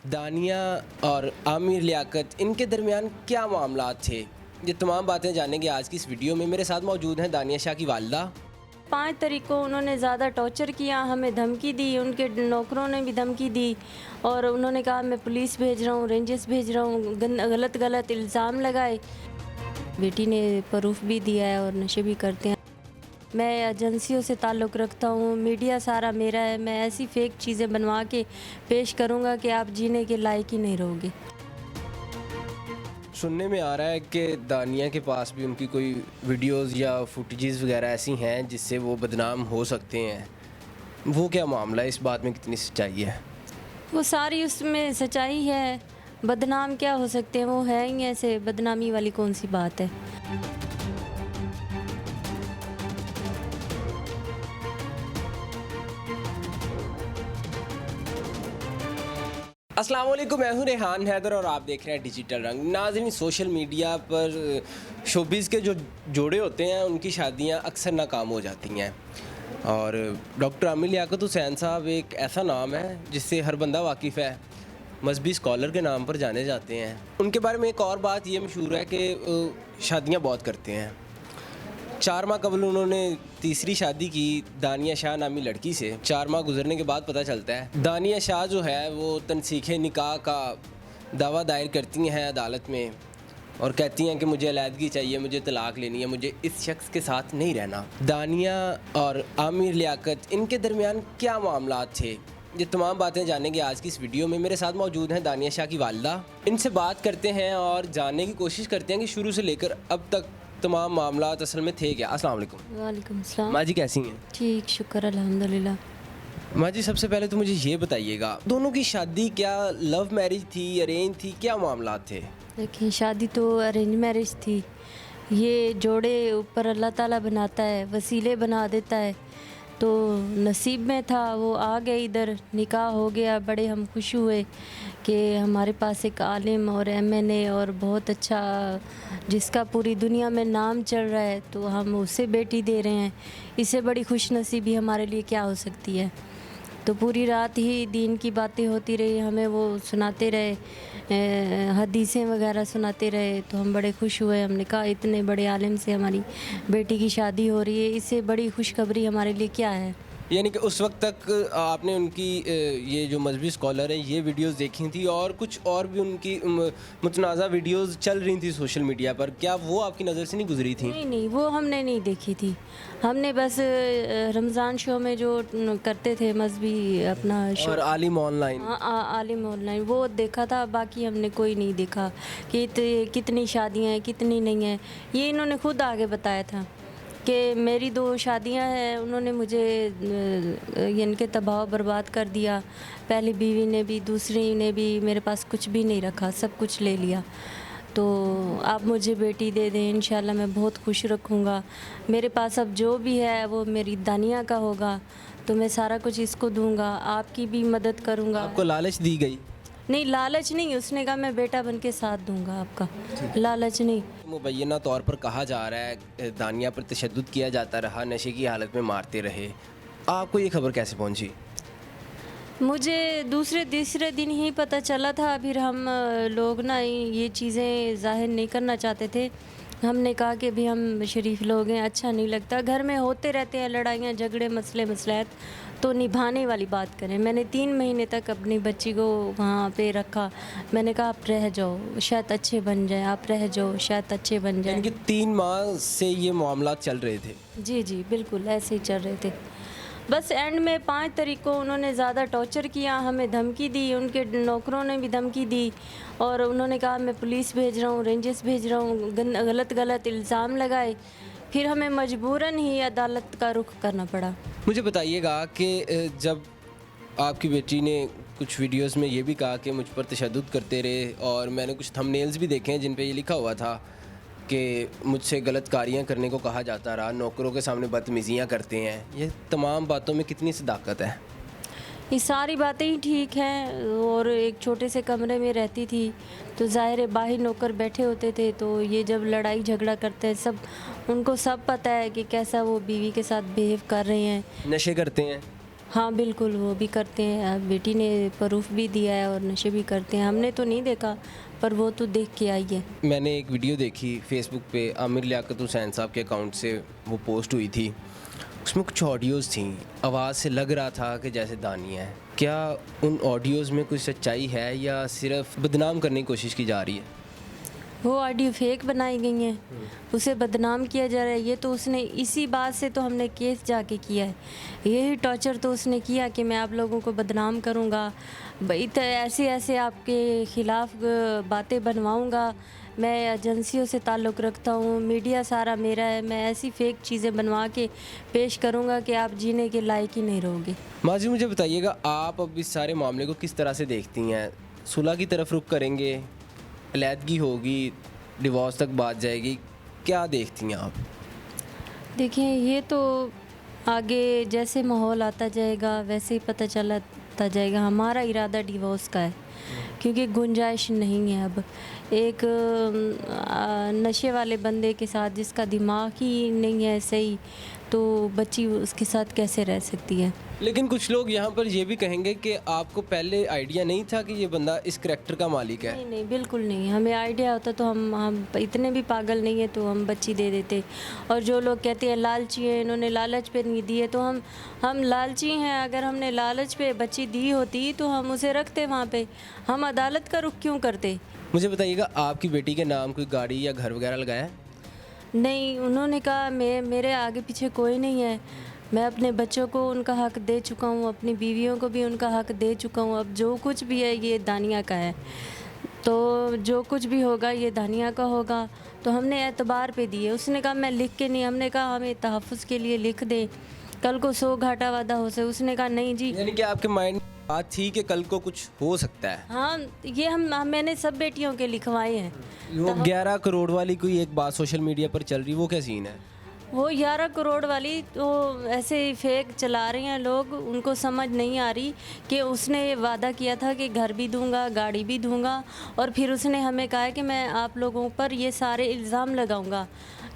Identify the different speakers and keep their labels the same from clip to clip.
Speaker 1: दानिया और आमिर लियाकत इनके दरमियान क्या मामला थे, ये तमाम बातें जानेंगे आज की इस वीडियो में। मेरे साथ मौजूद हैं दानिया शाह की वालिदा।
Speaker 2: 5 तारीख को उन्होंने ज़्यादा टॉर्चर किया, हमें धमकी दी, उनके नौकरों ने भी धमकी दी और उन्होंने कहा मैं पुलिस भेज रहा हूँ, रेंजर्स भेज रहा हूँ, गलत इल्ज़ाम लगाए। बेटी ने प्रूफ भी दिया है और नशे भी करते हैं। मैं एजेंसियों से ताल्लुक़ रखता हूँ, मीडिया सारा मेरा है। मैं ऐसी फेक चीज़ें बनवा के पेश करूँगा कि आप जीने के लायक ही नहीं रहोगे।
Speaker 1: सुनने में आ रहा है कि दानिया के पास भी उनकी कोई वीडियोस या फुटेजेस वगैरह ऐसी हैं जिससे वो बदनाम हो सकते हैं। वो क्या मामला है, इस बात में कितनी सच्चाई है?
Speaker 2: वो सारी उसमें सच्चाई है। बदनाम क्या हो सकते हैं, वो है ही ऐसे। बदनामी वाली कौन सी बात है।
Speaker 1: अस्सलाम वालेकुम, मैं हूं रेहान हैदर और आप देख रहे हैं डिजिटल रंग। नाज़रीन, सोशल मीडिया पर शोबिज़ के जो जोड़े होते हैं उनकी शादियां अक्सर नाकाम हो जाती हैं और डॉक्टर आमिर लियाकत हुसैन साहब एक ऐसा नाम है जिससे हर बंदा वाकिफ़ है, मजहबी स्कॉलर के नाम पर जाने जाते हैं। उनके बारे में एक और बात ये मशहूर है कि शादियाँ बहुत करते हैं। 4 माह कबल उन्होंने तीसरी शादी की दानिया शाह नामी लड़की से। 4 माह गुजरने के बाद पता चलता है दानिया शाह जो है वो तनसीखे निकाह का दावा दायर करती हैं अदालत में और कहती हैं कि मुझे अलहदगी चाहिए, मुझे तलाक लेनी है, मुझे इस शख्स के साथ नहीं रहना। दानिया और आमिर लियाकत इनके दरमियान क्या मामला थे, ये तमाम बातें जानेंगे आज की इस वीडियो में। मेरे साथ मौजूद हैं दानिया शाह की वालिदा। इनसे बात करते हैं और जानने की कोशिश करते हैं कि शुरू से लेकर अब तक तमाम मामला असल में थे क्या। अस्सलाम वालेकुम।
Speaker 2: वालेकुम सलाम।
Speaker 1: माँ जी कैसी हैं?
Speaker 2: ठीक, शुक्र अल्हम्दुलिल्लाह।
Speaker 1: माँ जी सबसे पहले तो मुझे ये बताइएगा, दोनों की शादी क्या लव मैरिज थी, अरेंज थी, क्या मामला थे?
Speaker 2: देखिए, शादी तो अरेंज मैरिज थी। ये जोड़े ऊपर अल्लाह ताला बनाता है, वसीले बना देता है। तो नसीब में था, वो आ गए इधर, निकाह हो गया। बड़े हम खुश हुए कि हमारे पास एक आलिम और एमएनए और बहुत अच्छा, जिसका पूरी दुनिया में नाम चल रहा है, तो हम उसे बेटी दे रहे हैं। इससे बड़ी खुश नसीबी हमारे लिए क्या हो सकती है। तो पूरी रात ही दीन की बातें होती रही, हमें वो सुनाते रहे, हदीसें वगैरह सुनाते रहे। तो हम बड़े खुश हुए। हमने कहा इतने बड़े आलिम से हमारी बेटी की शादी हो रही है, इससे बड़ी खुशखबरी हमारे लिए क्या है।
Speaker 1: यानी कि उस वक्त तक आपने उनकी ये जो मजहबी स्कॉलर हैं ये वीडियोस देखी थी और कुछ और भी उनकी मुतनाज़ा वीडियोस चल रही थी सोशल मीडिया पर, क्या वो आपकी नज़र से नहीं गुजरी थी?
Speaker 2: नहीं, वो हमने नहीं देखी थी। हमने बस रमज़ान शो में जो करते थे मजहबी अपना शो,
Speaker 1: और आलिम ऑनलाइन।
Speaker 2: आलिम ऑनलाइन, वो देखा था। बाकी हमने कोई नहीं देखा कि कितनी शादियां हैं, कितनी नहीं हैं। ये इन्होंने खुद आगे बताया था कि मेरी 2 शादियां हैं, उन्होंने मुझे इनके तबाह बर्बाद कर दिया। पहली बीवी ने भी, दूसरी ने भी, मेरे पास कुछ भी नहीं रखा, सब कुछ ले लिया। तो आप मुझे बेटी दे दें, इंशाल्लाह मैं बहुत खुश रखूँगा। मेरे पास अब जो भी है वो मेरी दानिया का होगा, तो मैं सारा कुछ इसको दूंगा, आपकी भी मदद करूँगा।
Speaker 1: आपको लालच दी गई?
Speaker 2: नहीं, लालच नहीं, उसने कहा मैं बेटा बन के साथ दूंगा आपका, लालच नहीं।
Speaker 1: मुबैना तौर पर कहा जा रहा है दानिया पर तशद्दुद किया जाता रहा, नशे की हालत में मारते रहे। आपको ये खबर कैसे पहुंची?
Speaker 2: मुझे दूसरे तीसरे दिन ही पता चला था। फिर हम लोग ना ये चीज़ें ज़ाहिर नहीं करना चाहते थे। हमने कहा कि भी हम शरीफ लोग हैं, अच्छा नहीं लगता, घर में होते रहते हैं लड़ाइयाँ झगड़े मसले मसलहत, तो निभाने वाली बात करें। मैंने 3 महीने तक अपनी बच्ची को वहाँ पे रखा। मैंने कहा आप रह जाओ, शायद अच्छे बन जाएं, आप रह जाओ, शायद अच्छे बन जाएं।
Speaker 1: यानी कि 3 माह से ये मामला चल रहे थे?
Speaker 2: जी जी, बिल्कुल ऐसे ही चल रहे थे। बस एंड में 5 तारीख को उन्होंने ज़्यादा टॉर्चर किया, हमें धमकी दी, उनके नौकरों ने भी धमकी दी और उन्होंने कहा मैं पुलिस भेज रहा हूँ, रेंजर्स भेज रहा हूँ, गलत इल्ज़ाम लगाए। फिर हमें मजबूरन ही अदालत का रुख करना पड़ा।
Speaker 1: मुझे बताइएगा कि जब आपकी बेटी ने कुछ वीडियोस में ये भी कहा कि मुझ पर तशद्दुद करते रहे और मैंने कुछ थंबनेल्स भी देखे हैं जिन पे ये लिखा हुआ था कि मुझसे गलत कारियाँ करने को कहा जाता रहा, नौकरों के सामने बदतमीज़ियाँ करते हैं, ये तमाम बातों में कितनी सदाकत है?
Speaker 2: ये सारी बातें ही ठीक हैं। और एक छोटे से कमरे में रहती थी, तो ज़ाहिर है बाहर नौकर बैठे होते थे, तो ये जब लड़ाई झगड़ा करते हैं, सब उनको सब पता है कि कैसा वो बीवी के साथ बिहेव कर रहे हैं।
Speaker 1: नशे करते हैं?
Speaker 2: हाँ बिल्कुल, वो भी करते हैं। बेटी ने प्रूफ भी दिया है और नशे भी करते हैं। हमने तो नहीं देखा, पर वो तो देख के आई है।
Speaker 1: मैंने एक वीडियो देखी फेसबुक पे, आमिर लियाकत हुसैन साहब के अकाउंट से वो पोस्ट हुई थी। उसमें कुछ ऑडियोज़ थी, आवाज़ से लग रहा था कि जैसे दानिया है। क्या उन ऑडियोज़ में कुछ सच्चाई है या सिर्फ बदनाम करने की कोशिश की जा रही है?
Speaker 2: वो ऑडियो फेक बनाई गई हैं, उसे बदनाम किया जा रहा है। ये तो उसने इसी बात से तो हमने केस जाके किया है। यही टॉर्चर तो उसने किया कि मैं आप लोगों को बदनाम करूँगा, भाई तो ऐसे ऐसे आपके ख़िलाफ़ बातें बनवाऊँगा, मैं एजेंसियों से ताल्लुक़ रखता हूँ, मीडिया सारा मेरा है, मैं ऐसी फेक चीज़ें बनवा के पेश करूँगा कि आप जीने के लायक ही नहीं रहोगे।
Speaker 1: माजी, मुझे बताइएगा, आप अब इस सारे मामले को किस तरह से देखती हैं? सुलह की तरफ रुख करेंगे, अलहदगी होगी, डिवोर्स तक बात जाएगी, क्या देखती हैं आप?
Speaker 2: देखिए, ये तो आगे जैसे माहौल आता जाएगा वैसे ही पता चलता जाएगा। हमारा इरादा डिवोर्स का है, क्योंकि गुंजाइश नहीं है अब। एक नशे वाले बंदे के साथ जिसका दिमाग ही नहीं है सही, तो बच्ची उसके साथ कैसे रह सकती है?
Speaker 1: लेकिन कुछ लोग यहाँ पर ये भी कहेंगे कि आपको पहले आइडिया नहीं था कि ये बंदा इस करैक्टर का मालिक है।
Speaker 2: नहीं नहीं, बिल्कुल नहीं। हमें आइडिया होता तो हम इतने भी पागल नहीं है तो हम बच्ची दे देते। और जो लोग कहते हैं लालची है, इन्होंने लालच पे नहीं दी है, तो हम लालची हैं। अगर हमने लालच पे बच्ची दी होती तो हम उसे रखते वहाँ पे, हम अदालत का रुख क्यों करते?
Speaker 1: मुझे बताइएगा, आपकी बेटी के नाम कोई गाड़ी या घर वगैरह लगाया है?
Speaker 2: नहीं, उन्होंने कहा मेरे आगे पीछे कोई नहीं है, मैं अपने बच्चों को उनका हक दे चुका हूँ, अपनी बीवियों को भी उनका हक दे चुका हूँ। अब जो कुछ भी है ये दानिया का है, तो जो कुछ भी होगा ये दानिया का होगा। तो हमने एतबार पे दिए। उसने कहा मैं लिख के नहीं, हमने कहा हमें तहफ़्फ़ुज़ के लिए लिख दे, कल को 100 घाटा वादा हो से। उसने कहा नहीं जी।
Speaker 1: यानी कि आपके माइंड में बात थी कि कल को कुछ हो सकता है।
Speaker 2: हाँ, ये मैंने सब बेटियों के लिखवाए हैं।
Speaker 1: वो 11 करोड़ वाली कोई एक बात सोशल मीडिया पर चल रही, वो क्या सीन है?
Speaker 2: वो 11 करोड़ वाली तो ऐसे ही फेक चला रहे हैं लोग, उनको समझ नहीं आ रही कि उसने ये वादा किया था कि घर भी दूंगा, गाड़ी भी दूंगा, और फिर उसने हमें कहा है कि मैं आप लोगों पर ये सारे इल्ज़ाम लगाऊंगा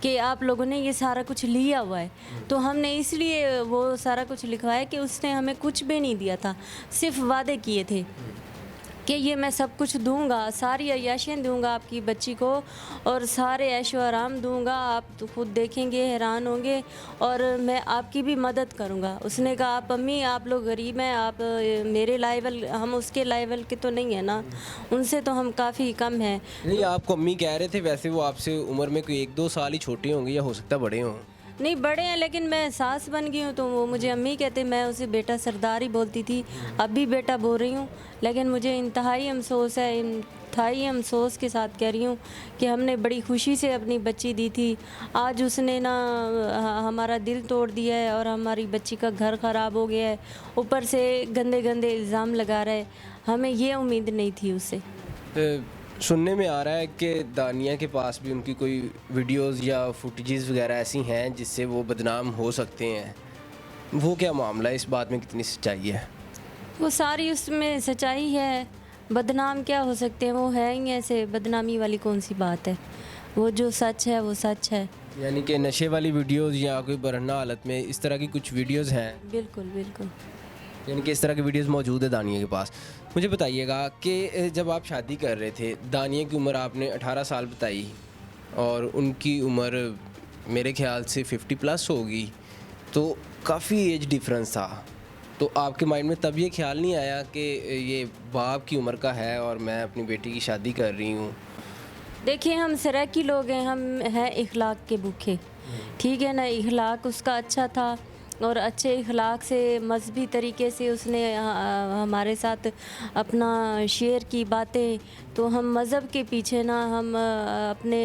Speaker 2: कि आप लोगों ने ये सारा कुछ लिया हुआ है। तो हमने इसलिए वो सारा कुछ लिखवाया कि उसने हमें कुछ भी नहीं दिया था, सिर्फ वादे किए थे कि ये मैं सब कुछ दूंगा, सारी अय्याशियाँ दूंगा आपकी बच्ची को, और सारे ऐशो आराम दूंगा, आप तो खुद देखेंगे, हैरान होंगे, और मैं आपकी भी मदद करूंगा। उसने कहा आप अम्मी, आप लोग गरीब हैं, आप मेरे लेवल, हम उसके लेवल के तो नहीं है ना, उनसे तो हम काफ़ी कम हैं।
Speaker 1: नहीं, आपको अम्मी कह रहे थे, वैसे वो आपसे उम्र में कोई 1-2 साल ही छोटे होंगे या हो सकता है बड़े हों।
Speaker 2: नहीं, बड़े हैं, लेकिन मैं सास बन गई हूँ तो वो मुझे अम्मी कहते, मैं उसे बेटा सरदार ही बोलती थी, अब भी बेटा बोल रही हूँ। लेकिन मुझे इंतहाई अफसोस है, इंतहाई अफसोस के साथ कह रही हूँ कि हमने बड़ी खुशी से अपनी बच्ची दी थी, आज उसने ना हमारा दिल तोड़ दिया है और हमारी बच्ची का घर ख़राब हो गया है, ऊपर से गंदे गंदे इल्ज़ाम लगा रहा है। हमें ये उम्मीद नहीं थी उससे।
Speaker 1: सुनने में आ रहा है कि दानिया के पास भी उनकी कोई वीडियोस या फुटेजेस वगैरह ऐसी हैं जिससे वो बदनाम हो सकते हैं, वो क्या मामला है? इस बात में कितनी सच्चाई है?
Speaker 2: वो सारी उसमें सच्चाई है, बदनाम क्या हो सकते हैं, वो है ही ऐसे, बदनामी वाली कौन सी बात है? वो जो सच है वो सच है।
Speaker 1: यानी कि नशे वाली वीडियोस या कोई बरहना हालत में इस तरह की कुछ वीडियोस हैं?
Speaker 2: बिल्कुल बिल्कुल।
Speaker 1: यानी कि इस तरह की वीडियोस मौजूद है दानिया के पास। मुझे बताइएगा कि जब आप शादी कर रहे थे, दानिया की उम्र आपने 18 साल बताई और उनकी उम्र मेरे ख्याल से 50+ होगी, तो काफ़ी एज डिफरेंस था। तो आपके माइंड में तब ये ख्याल नहीं आया कि ये बाप की उम्र का है और मैं अपनी बेटी की शादी कर रही हूँ?
Speaker 2: देखिए, हम सराकी लोग हैं, हम हैं इखलाक के भूखे, ठीक है ना। इखलाक उसका अच्छा था और अच्छे इखलाक से, मजहबी तरीके से उसने हमारे साथ अपना शेयर की बातें। तो हम मज़हब के पीछे ना, हम अपने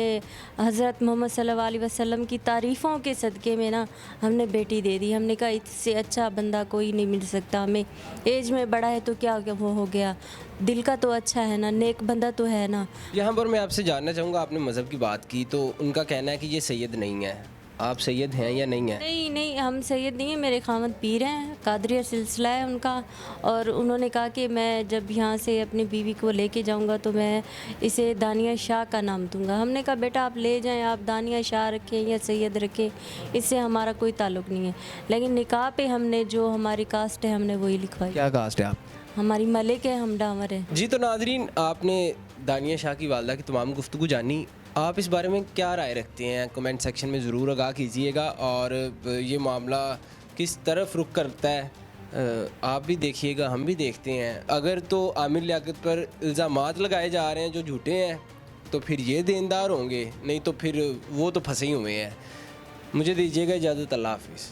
Speaker 2: हज़रत मोहम्मद सल्लल्लाहु अलैहि वसल्लम की तारीफ़ों के सदक़े में ना हमने बेटी दे दी। हमने कहा इससे अच्छा बंदा कोई नहीं मिल सकता हमें, एज में बड़ा है तो क्या वो हो गया, दिल का तो अच्छा है ना, नेक बंदा तो है ना।
Speaker 1: यहाँ पर मैं आपसे जानना चाहूँगा, आपने मज़हब की बात की तो उनका कहना है कि ये सैयद नहीं है, आप सैयद हैं या नहीं हैं?
Speaker 2: नहीं नहीं, हम सैयद नहीं हैं, मेरे खामद पीर हैं, कादरिया सिलसिला है उनका। और उन्होंने कहा कि मैं जब यहाँ से अपनी बीवी को लेके जाऊँगा तो मैं इसे दानिया शाह का नाम दूँगा। हमने कहा बेटा आप ले जाएं, आप दानिया शाह रखें या सैयद रखें, इससे हमारा कोई ताल्लुक़ नहीं है। लेकिन निकाह पे हमने जो हमारी कास्ट है हमने वही लिखवाई।
Speaker 1: क्या कास्ट है आप?
Speaker 2: हमारी मलिक है, हम डामर है।
Speaker 1: जी, तो नाजरीन, आपने दानिया शाह की वालदा की तमाम गुफ्तगू जानी। आप इस बारे में क्या राय रखते हैं? कमेंट सेक्शन में ज़रूर आगाह कीजिएगा। और ये मामला किस तरफ रुख करता है आप भी देखिएगा, हम भी देखते हैं। अगर तो आमिर लियाकत पर इल्ज़ामात लगाए जा रहे हैं जो झूठे हैं तो फिर ये देनदार होंगे, नहीं तो फिर वो तो फंसे ही हुए हैं। मुझे दीजिएगा इजाज़त। अल्लाह हाफ़िज़।